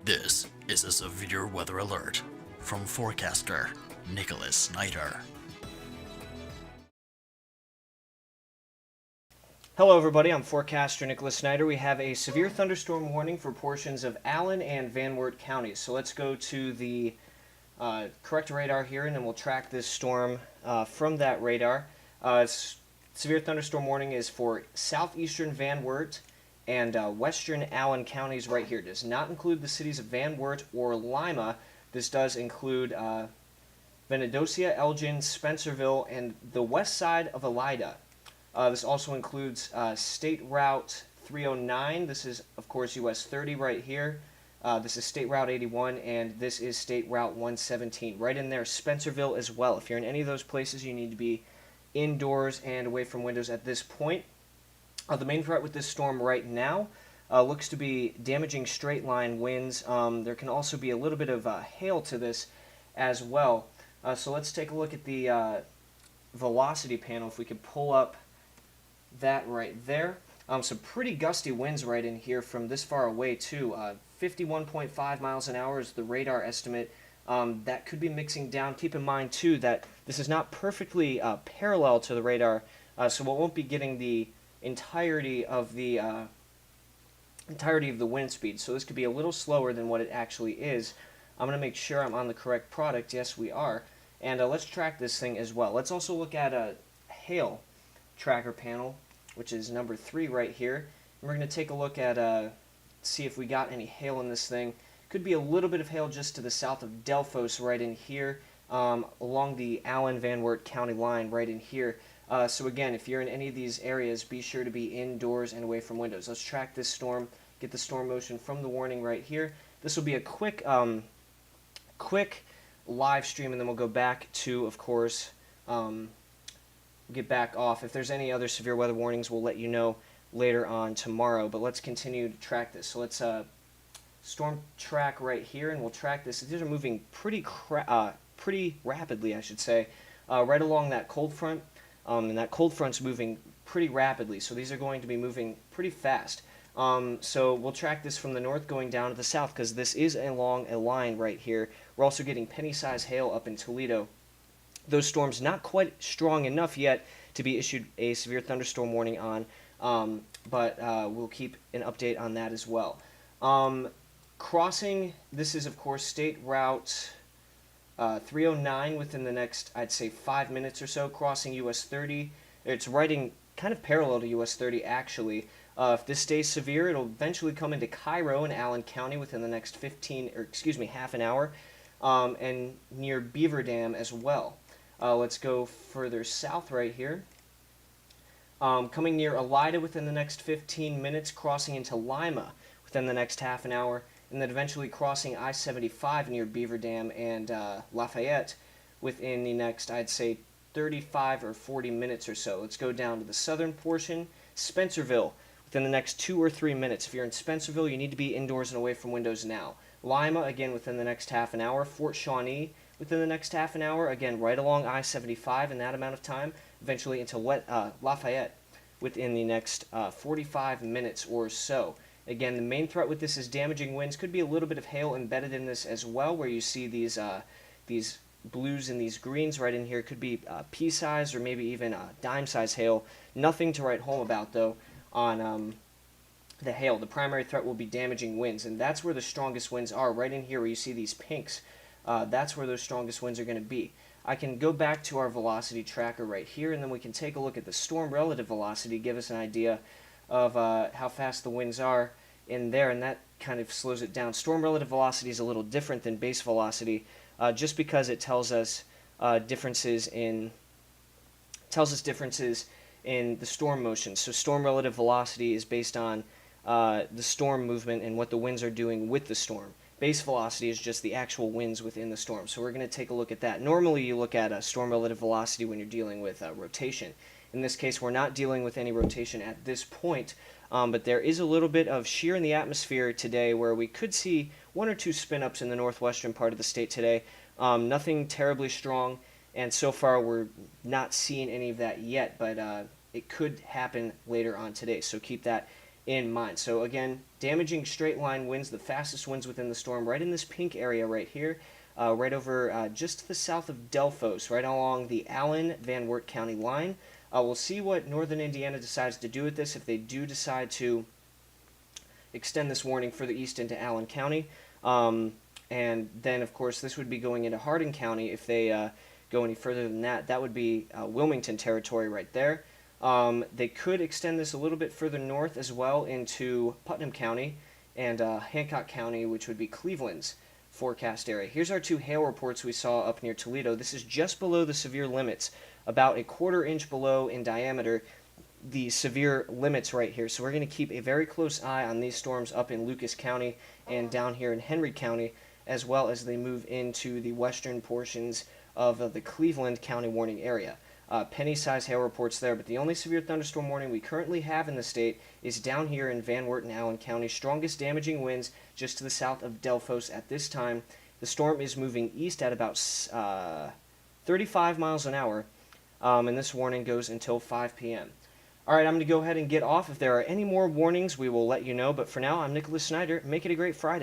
This is a severe weather alert from forecaster Nicholas Snyder. Hello everybody, I'm forecaster Nicholas Snyder. We have a severe thunderstorm warning for portions of Allen and Van Wert counties. So let's go to the correct radar here and then we'll track this storm from that radar. Severe thunderstorm warning is for southeastern Van Wert and western Allen counties right here. It does not include the cities of Van Wert or Lima. This does include Venedocia, Elgin, Spencerville, and the west side of Elida. This also includes State Route 309. This is, of course, US 30 right here. This is State Route 81, and this is State Route 117. Right in there, Spencerville as well. If you're in any of those places, you need to be indoors and away from windows at this point. The main threat with this storm right now looks to be damaging straight line winds. There can also be a little bit of hail to this as well. So let's take a look at the velocity panel. If we could pull up that right there. Some pretty gusty winds right in here from this far away too. 51.5 miles an hour is the radar estimate. That could be mixing down. Keep in mind too that this is not perfectly parallel to the radar, so we won't be getting the entirety of the wind speed. So this could be a little slower than what it actually is. I'm going to make sure I'm on the correct product. Yes, we are. And let's track this thing as well. Let's also look at a hail tracker panel, which is number 3 right here. And we're going to take a look at see if we got any hail in this thing. Could be a little bit of hail just to the south of Delphos right in here, along the Allen-Van Wert County line right in here. So again, if you're in any of these areas, be sure to be indoors and away from windows. Let's track this storm, get the storm motion from the warning right here. This will be a quick live stream, and then we'll go back to, of course, get back off. If there's any other severe weather warnings, we'll let you know later on tomorrow. But let's continue to track this. So let's storm track right here, and we'll track this. These are moving pretty rapidly, I should say, right along that cold front. And that cold front's moving pretty rapidly, so these are going to be moving pretty fast. So we'll track this from the north going down to the south, because this is along a line right here. We're also getting penny-size hail up in Toledo. Those storms not quite strong enough yet to be issued a severe thunderstorm warning on, but we'll keep an update on that as well. Crossing, this is of course State Route 309 within the next, I'd say, 5 minutes or so, crossing US 30. It's riding kind of parallel to US 30 actually. If this stays severe, it'll eventually come into Cairo in Allen County within the next half an hour, and near Beaver Dam as well. Let's go further south right here. Coming near Elida within the next 15 minutes, crossing into Lima within the next half an hour, and then eventually crossing I-75 near Beaver Dam and Lafayette within the next, I'd say, 35 or 40 minutes or so. Let's go down to the southern portion. Spencerville within the next 2 or 3 minutes. If you're in Spencerville, you need to be indoors and away from windows now. Lima, again, within the next half an hour. Fort Shawnee within the next half an hour, again, right along I-75 in that amount of time, eventually into Lafayette within the next 45 minutes or so. Again, the main threat with this is damaging winds. Could be a little bit of hail embedded in this as well, where you see these blues and these greens right in here. Could be pea-size or maybe even dime-size hail. Nothing to write home about, though, on the hail. The primary threat will be damaging winds, and that's where the strongest winds are, right in here where you see these pinks. That's where those strongest winds are going to be. I can go back to our velocity tracker right here, and then we can take a look at the storm relative velocity, give us an idea of how fast the winds are in there, and that kind of slows it down. Storm relative velocity is a little different than base velocity, just because it tells us differences in the storm motion. So storm relative velocity is based on the storm movement and what the winds are doing with the storm. Base velocity is just the actual winds within the storm. So we're going to take a look at that. Normally you look at storm relative velocity when you're dealing with rotation. In this case, we're not dealing with any rotation at this point, but there is a little bit of shear in the atmosphere today where we could see 1 or 2 spin-ups in the northwestern part of the state today. Nothing terribly strong, and so far we're not seeing any of that yet, but it could happen later on today. So keep that in mind. So again, damaging straight line winds, the fastest winds within the storm, right in this pink area right here, right over just to the south of Delphos, right along the Allen-Van Wert County line. We'll see what northern Indiana decides to do with this, if they do decide to extend this warning further east into Allen County. And then, of course, this would be going into Hardin County. If they go any further than that, that would be Wilmington territory right there. They could extend this a little bit further north as well into Putnam County and Hancock County, which would be Cleveland's forecast area. Here's our 2 hail reports we saw up near Toledo. This is just below the severe limits, about a 1/4 inch below in diameter the severe limits right here. So we're going to keep a very close eye on these storms up in Lucas County and down here in Henry County, as well as they move into the western portions of the Cleveland County warning area. Penny-size hail reports there, but the only severe thunderstorm warning we currently have in the state is down here in Van Wert and Allen County. Strongest damaging winds just to the south of Delphos at this time. The storm is moving east at about 35 miles an hour, and this warning goes until 5 p.m. All right, I'm going to go ahead and get off. If there are any more warnings, we will let you know. But for now, I'm Nicholas Snyder. Make it a great Friday.